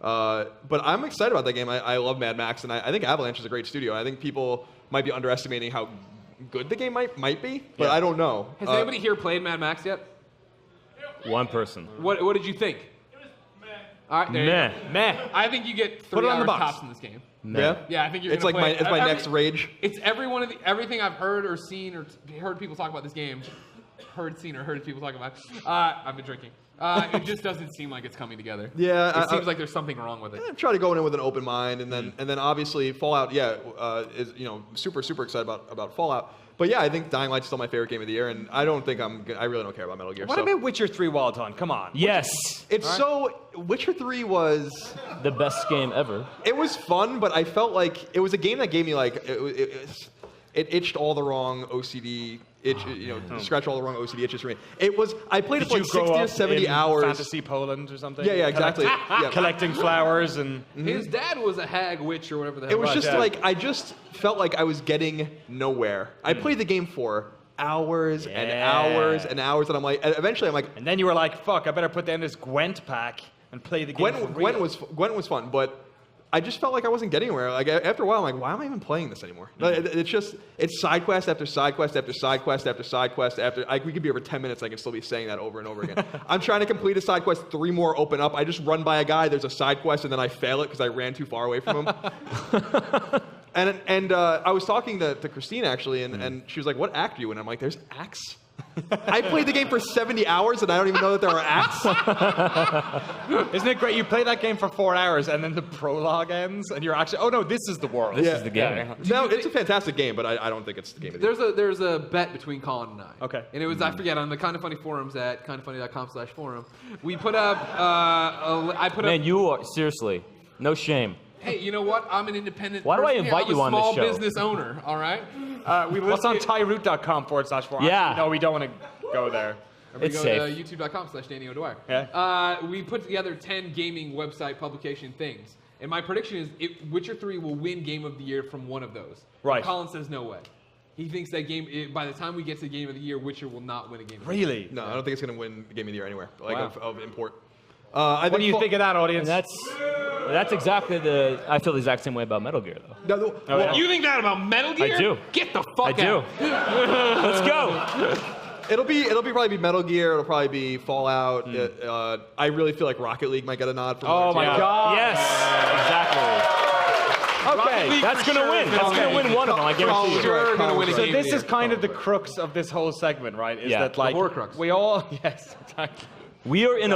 But I'm excited about that game. I love Mad Max, and I think Avalanche is a great studio. I think people might be underestimating how good the game might be, but I don't know. Has anybody here played Mad Max yet? One person. What did you think? All right, there you go. Meh. I think you get 3 Put it on the hours box. tops in this game. Yeah. Yeah, I think you're It's gonna like play my next rage. It's everything I've heard or seen or heard people talk about this game. Heard people talk about. I've been drinking. It just doesn't seem like it's coming together. Yeah, it seems like there's something wrong with it. I'm trying to go in with an open mind, and then obviously Fallout. Is super excited about Fallout. But yeah, I think Dying Light's still my favorite game of the year, and I really don't care about Metal Gear. What so. about Witcher 3 Wild Hunt? Come on. Yes. Witcher 3 was The best game ever. it was fun, but I felt like it was a game that gave me like it itched all the wrong OCD itch, scratch all the wrong OCD itches for me. I played it for like 60 or 70 hours. Fantasy Poland or something? Yeah, exactly. Yeah. Collecting flowers and... His dad was a hag witch or whatever the hell. It was just yeah. like I just felt like I was getting nowhere. I played the game for hours and hours and hours, and I'm like, and eventually I'm like, And then you were like, fuck, I better put down this Gwent pack and play the game for real. Gwent was fun, but I just felt like I wasn't getting anywhere. Like after a while, I'm like, why am I even playing this anymore? It's side quest after side quest after side quest after side quest after. We could be over 10 minutes. I can still be saying that over and over again. I'm trying to complete a side quest. 3 more open up. I just run by a guy. There's a side quest, and then I fail it because I ran too far away from him. and I was talking to Christine actually, and she was like, "What act are you in?" I'm like, "There's acts." I played the game for 70 hours and I don't even know that there are acts. Isn't it great? You play that game for 4 hours and then the prologue ends and you're actually, oh no, this is the world. This is the game. No, it's a fantastic game, but I don't think it's the game of the year. There's a bet between Colin and I. Okay. And it was, I forget, on the Kinda Funny forums at kindafunny.com/forum. We put up, I put up. Man, you are, seriously, no shame. Hey, you know what? I'm an independent Why do I person invite here. you on this I'm a show? small business owner, all right? What's on tyroot.com/forum? Yeah. No, we don't want to go there. We It's go safe. to youtube.com/Danny O'Dwyer. Yeah. We put together 10 gaming website publication things. And my prediction is Witcher 3 will win Game of the Year from one of those. Right. Colin says no way. He thinks that by the time we get to the Game of the Year, Witcher will not win a Game of the Year. Really? No, I don't think it's going to win Game of the Year anywhere, like Wow. of import. What do you think of that, audience? And that's exactly I feel the exact same way about Metal Gear, though. No, You think that about Metal Gear? I do. Get the fuck I do. out. Let's go. It'll probably be Metal Gear. It'll probably be Fallout. I really feel like Rocket League might get a nod. From Oh my God. Yes, exactly. Okay, that's gonna win. That's gonna win one of them. I guarantee you. Sure gonna win a So Game of this the is Year. kind of the crux of this whole segment, right? Is Yeah. that like The Horcrux. we all yes, exactly. We are in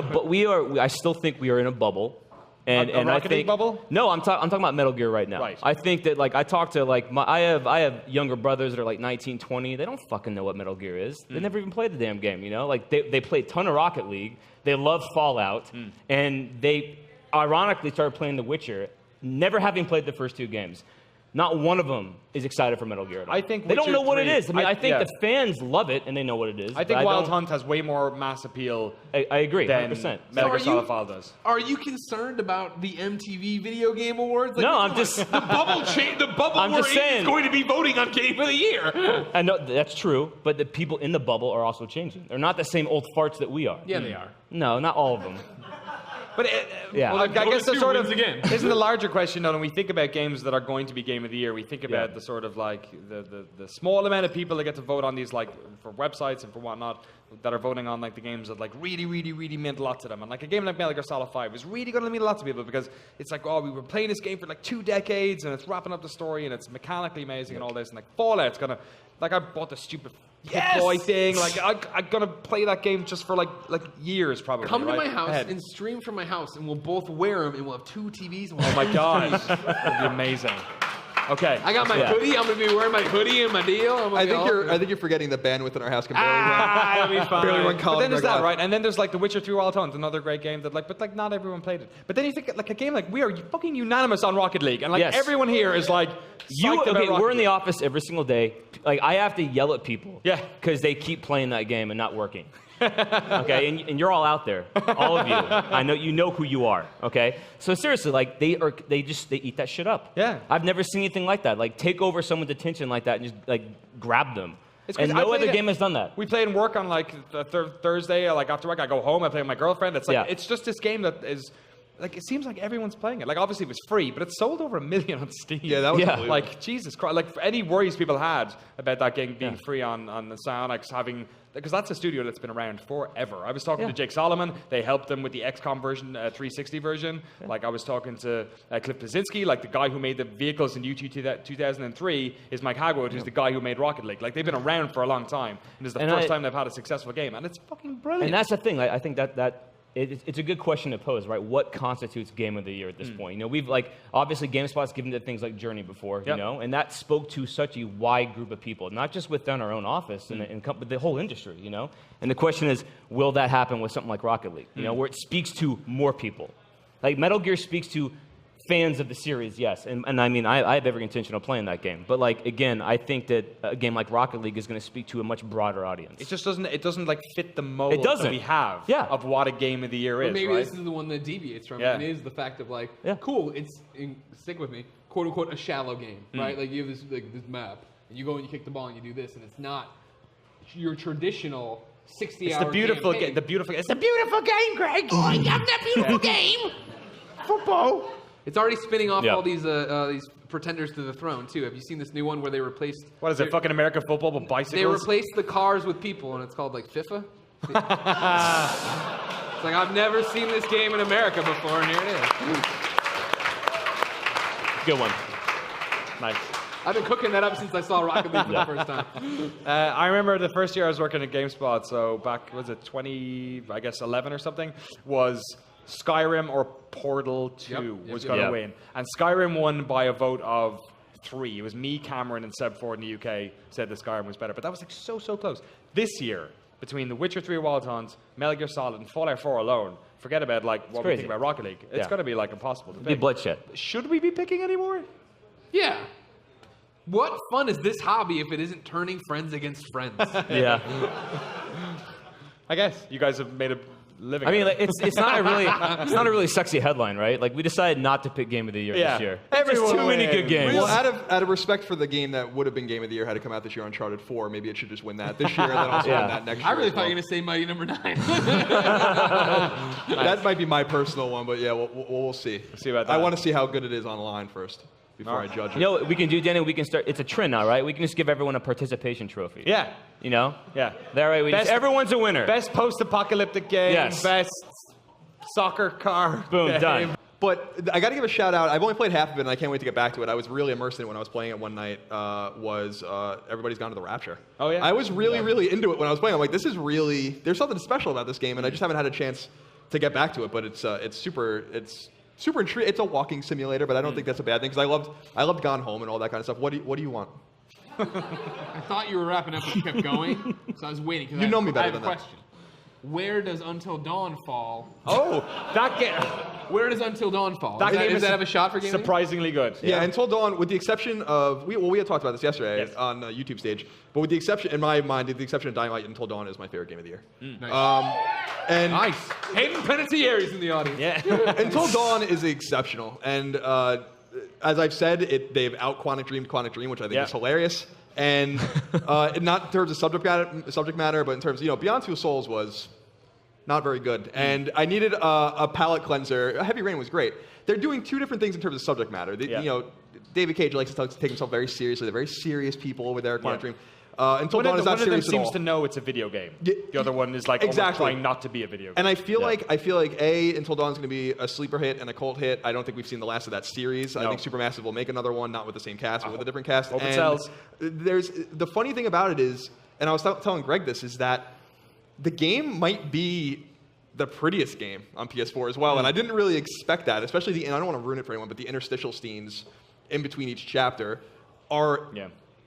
I still think we are in a bubble. And A I Rocket League think bubble? No, I'm talking about Metal Gear right now. Right. I think that I talk to I have younger brothers that are like 19, 20. They don't fucking know what Metal Gear is. They never even played the damn game, you know? Like they play a ton of Rocket League. They love Fallout, and they ironically started playing The Witcher, never having played the first 2 games. Not one of them is excited for Metal Gear at all. I think they don't Witcher know what it 3 is. I mean, I think yeah. the fans love it and they know what it is. I think but Wild don't- Hunt has way more mass appeal I agree, than 100%. Metal Gear So Solid 5 does. Are you concerned about the MTV Video Game Awards? Like, No, we're I'm talking just- about the bubble I'm we're just in saying. is going to be voting on Game of the Year. I know that's true, but the people in the bubble are also changing. They're not the same old farts that we are. Yeah, they are. No, not all of them. But Yeah. well, I guess the two sort of wins again. isn't the larger question though. When we think about games that are going to be Game of the Year, we think about the sort of like the small amount of people that get to vote on these like for websites and for whatnot that are voting on like the games that like really meant a lot to them. And like a game like Metal Gear Solid 5 is really going to mean a lot to people because it's like, oh, we were playing this game for like 2 decades and it's wrapping up the story and it's mechanically amazing and all this. And like Fallout's gonna, like I bought the stupid Pip Boy thing. Like I'm gonna play that game just for like years probably. Come to right? my house Ahead. and stream from my house, and we'll both wear them, and we'll have 2 TVs. And we'll Oh my gosh, that'd be amazing. Okay. I got my hoodie. I'm gonna be wearing my hoodie and my deal. I think you're forgetting the bandwidth in our house can barely That'll be fine. barely run But Colin then there's Greg that, live. right? And then there's like The Witcher 3 Wild Hunt, another great game that like, but like not everyone played it. But then you think like a game like we are fucking unanimous on Rocket League, and like Yes. everyone here is like, psyched about Okay, Rocket we're in the League. office every single day. Like I have to yell at people. Yeah. Because they keep playing that game and not working. Okay, and you're all out there, all of you. I know you know who you are. Okay, so seriously, like they eat that shit up. Yeah. I've never seen anything like that. Like take over someone's attention like that and just like grab them. It's And 'cause I no played other it- game has done that. We play and work on like the Thursday, like after work, I go home, I play with my girlfriend. It's like Yeah. it's just this game that is. Like it seems like everyone's playing it. Like obviously it was free, but it sold over 1 million on Steam. Yeah, that was Yeah. unbelievable. Like Jesus Christ! Like any worries people had about that game being free on the Psyonix having, because that's a studio that's been around forever. I was talking to Jake Solomon. They helped them with the XCOM version, 360 version. Like I was talking to Cliff Pazinski, like the guy who made the vehicles in UT 2003 is Mike Hagwood, who's the guy who made Rocket League. Like they've been around for a long time, and it's the And first time they've had a successful game, and it's fucking brilliant. And that's the thing. I think that it's a good question to pose, right? What constitutes Game of the Year at this point? You know, we've like obviously GameSpot's given to things like Journey before, you know, and that spoke to such a wide group of people, not just within our own office but the whole industry, you know. And the question is, will that happen with something like Rocket League? You know, where it speaks to more people. Like Metal Gear speaks to fans of the series, yes, and I mean I have every intention of playing that game, but like again, I think that a game like Rocket League is going to speak to a much broader audience. it just doesn't like fit the mold It doesn't. that we have of what a game of the year But is. maybe right? this is the one that deviates from Yeah. it, and is the fact of like, Yeah. cool, stick with me, quote unquote, a shallow game, right? Like you have this map, and you go and you kick the ball and you do this, and it's not your traditional 60-hour It's the beautiful campaign. game. It's the beautiful game, Greg. Oh, you have that beautiful game. Football. It's already spinning off Yeah. all these pretenders to the throne too. Have you seen this new one where they replaced? What is it? Fucking American football with bicycles? They replaced the cars with people, and it's called like FIFA. It's like I've never seen this game in America before, and here it is. Good one. Nice. I've been cooking that up since I saw Rocket League for the first time. I remember the first year I was working at GameSpot, so back, was it 11 or something, was Skyrim or Portal 2 was going to Yep. win. And Skyrim won by a vote of 3. It was me, Cameron, and Seb Ford in the UK said that Skyrim was better. But that was like so close. This year, between The Witcher 3 Wild Hunt, Metal Gear Solid, and Fallout 4 alone, forget about like what we crazy. think about Rocket League. It's Yeah. going to be like impossible to Be pick. bloodshed. Should we be picking anymore? Yeah. What fun is this hobby if it isn't turning friends against friends? Yeah. I guess. You guys have made a living. I mean, at like, it. it's not a really sexy headline, right? Like we decided not to pick Game of the Year Yeah. this year. Everyone There's too many good wins. games. Well, out of respect for the game that would have been Game of the Year had it come out this year, Uncharted 4, maybe it should just win that this year and then also Yeah. win that next year. I really as thought you well. were going to say Mighty Number 9. That might be my personal one, but yeah, we'll see. see about I that. want to see how good it is online first before I judge it. You know what we can do, Danny? We can start. It's a trend now, right? We can just give everyone a participation trophy. Yeah. You know? Yeah. That way, everyone's a winner. Best post-apocalyptic game. Yes. Best soccer car. Boom, game. done. But I got to give a shout out. I've only played half of it, and I can't wait to get back to it. I was really immersed in it when I was playing it one night. Everybody's Gone to the Rapture. Oh, yeah? I was really into it when I was playing. I'm like, this is really. There's something special about this game, and I just haven't had a chance to get back to it. But it's super intriguing. It's a walking simulator, but I don't think that's a bad thing because I loved Gone Home and all that kind of stuff. What do you want? I thought you were wrapping up, but you kept going, so I was waiting. 'cause You know me better I have than a that. question. Where does Until Dawn fall? Oh, that game. Where does Until Dawn fall? That game Does is that have a shot for Game of the Year? surprisingly good. Yeah, Until Dawn, with the exception of we had talked about this yesterday Yes. on the YouTube stage, but with the exception, in my mind, the exception of Dying Light, Until Dawn is my favorite game of the year. Nice. And Nice. Hayden Panettieri's in the audience. Yeah. Until Dawn is exceptional, and as I've said, they've out Quantic Dream, which I think Yeah. is hilarious. And not in terms of subject matter, but in terms of, Beyond Two Souls was not very good, and I needed a palate cleanser. Heavy Rain was great. They're doing two different things in terms of subject matter. Yeah. David Cage likes to take himself very seriously. They're very serious people over there at Quantic Yeah. Dream. Until Dawn is not one of them serious at seems all. to know it's a video game. Yeah. The other one is like almost Exactly. trying not to be a video game. And I feel like Until Dawn is going to be a sleeper hit and a cult hit. I don't think we've seen the last of that series. I No. think Supermassive will make another one, not with the same cast, but with a different cast. Hope it And sells. There's the funny thing about it is, and I was telling Greg this, is that the game might be the prettiest game on PS4 as well, and I didn't really expect that, especially and I don't want to ruin it for anyone, but the interstitial scenes in between each chapter are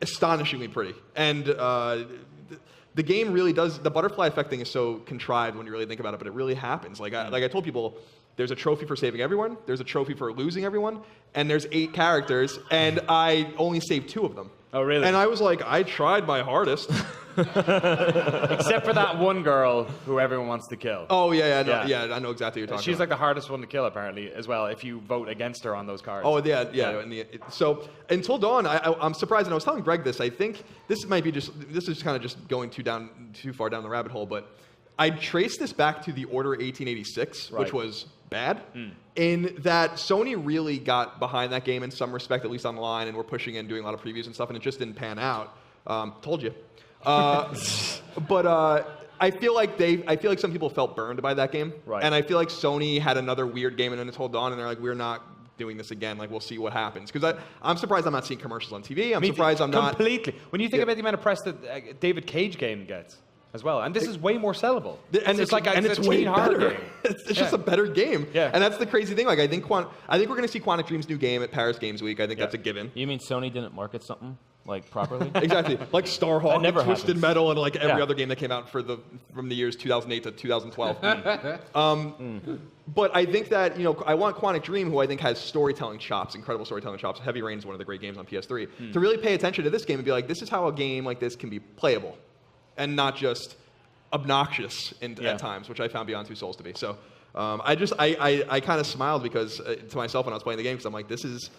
astonishingly pretty. And the game really does, the butterfly effect thing is so contrived when you really think about it, but it really happens. Like I told people, there's a trophy for saving everyone, there's a trophy for losing everyone, and there's 8 characters, and I only saved 2 of them. Oh, really? And I was like, I tried my hardest. Except for that one girl who everyone wants to kill. Oh, yeah, I know exactly what you're talking She's about. like the hardest one to kill, apparently, as well, if you vote against her on those cards. Oh, yeah. So Until Dawn, I'm surprised, and I was telling Greg this. I think this is kind of just going too far down the rabbit hole, but I traced this back to the Order 1886, which was bad, in that Sony really got behind that game in some respect, at least online, and we're pushing and doing a lot of previews and stuff, and it just didn't pan out. Told you. But I feel like some people felt burned by that game, Right. and I feel like Sony had another weird game in Until Dawn, and they're like, we're not doing this again. Like, we'll see what happens. Because I'm surprised I'm not seeing commercials on TV. I'm surprised I'm not. Completely. When you think about the amount of press that David Cage game gets as well, and this is way more sellable. And it's way teen horror better. game. It's just a better game. Yeah. And that's the crazy thing. Like, I think we're going to see Quantic Dream's new game at Paris Games Week. I think that's a given. You mean Sony didn't market something like properly? Exactly. Like Starhawk That and never Twisted happens. Metal and like every Yeah. other game that came out from the years 2008 to 2012. But I think that, I want Quantic Dream, who I think has storytelling chops, incredible storytelling chops. Heavy Rain is one of the great games on PS3. To really pay attention to this game and be like, this is how a game like this can be playable and not just obnoxious at times, which I found Beyond Two Souls to be. So I kind of smiled because to myself when I was playing the game because I'm like, this is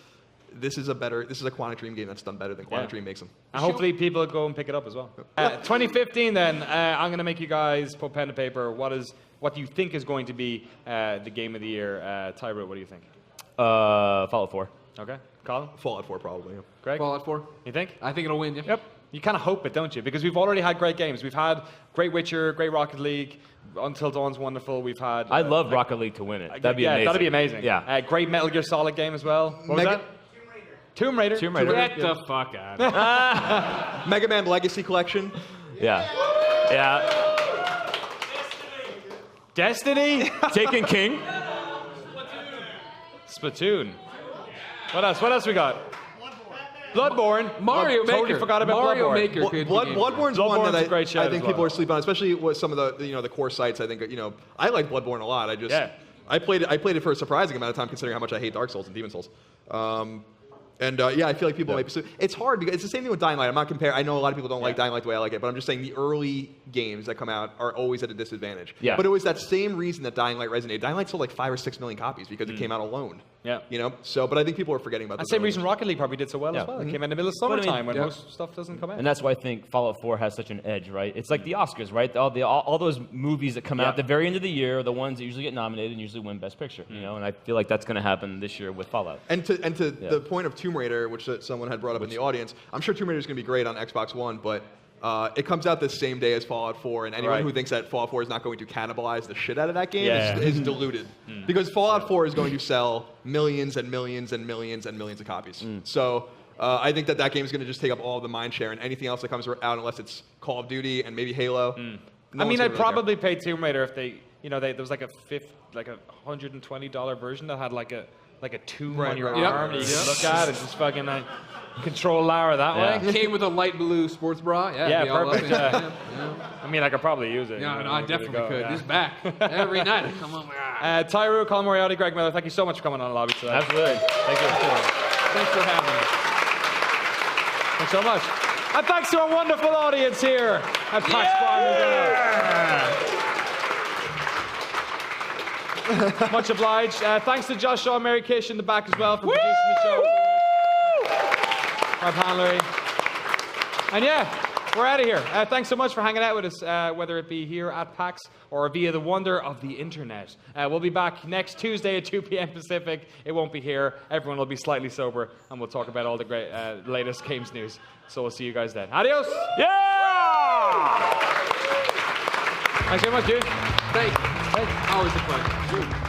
this is a Quantic Dream game that's done better than Quantic Dream makes them. And hopefully people go and pick it up as well. 2015 then, I'm going to make you guys put pen to paper. What do you think is going to be the game of the year? Tyro, what do you think? Fallout 4. Okay. Colin? Fallout 4 probably. Yeah. Greg? Fallout 4. You think? I think it'll win. Yeah. Yep. You kind of hope it, don't you? Because we've already had great games. We've had great Witcher, great Rocket League. Until Dawn's wonderful. We've had. I'd love Rocket League to win it. That'd be amazing. That'd be amazing. Yeah. Great Metal Gear Solid game as well. What was that? Tomb Raider. Tomb Raider. Get the fuck out. Mega Man Legacy Collection. Yeah. Yeah. Destiny. Taken King. Splatoon. What else? What else we got? Bloodborne. Mario Maker. Totally forgot about Mario Bloodborne. Maker. could be Bloodborne's one Bloodborne's that a great shout I as think well. people are sleeping on, especially with some of the core sites. I think I like Bloodborne a lot. I played it for a surprising amount of time, considering how much I hate Dark Souls and Demon Souls. I feel like people might. It's hard because it's the same thing with Dying Light. I'm not comparing. I know a lot of people don't like Dying Light the way I like it, but I'm just saying the early games that come out are always at a disadvantage. Yeah. But it was that same reason that Dying Light resonated. Dying Light sold like 5 or 6 million copies because it came out alone. Yeah. So, but I think people are forgetting about The those same early reason Rocket League probably did so well as well. It came in the middle of But I mean, summertime when most stuff doesn't come out. And that's why I think Fallout 4 has such an edge, right? It's like the Oscars, right? All those movies that come out at the very end of the year are the ones that usually get nominated and usually win Best Picture, And I feel like that's going to happen this year with Fallout. And to the point of Tomb Raider, which someone had brought up in the audience, I'm sure Tomb Raider is going to be great on Xbox One, but it comes out the same day as Fallout 4, and anyone who thinks that Fallout 4 is not going to cannibalize the shit out of that game is deluded. Because Fallout 4 is going to sell millions and millions and millions and millions of copies. So I think that game is going to just take up all the mind share, and anything else that comes out, unless it's Call of Duty and maybe Halo. I'd probably pay Tomb Raider if there was like a $120 version that had like a tomb on your arm that you can look at and just fucking control Lara that way. Came with a light blue sports bra. Yeah, perfect. I could probably use it. No, I definitely could. Just back every night. I come on. Tyro, Colin Moriarty, Greg Miller, thank you so much for coming on the lobby today. Absolutely. Thank you. Thanks for having me. Thanks so much. And thanks to our wonderful audience here at PAX Prime. Much obliged. Thanks to Josh Shaw and Mary Kish in the back as well for producing the show. Our paneler. And we're out of here. Thanks so much for hanging out with us, whether it be here at PAX or via the wonder of the internet. We'll be back next Tuesday at 2 p.m. Pacific. It won't be here. Everyone will be slightly sober, and we'll talk about all the great latest games news. So we'll see you guys then. Adios! Yeah! Thanks very much, dude. Thanks. Always a pleasure.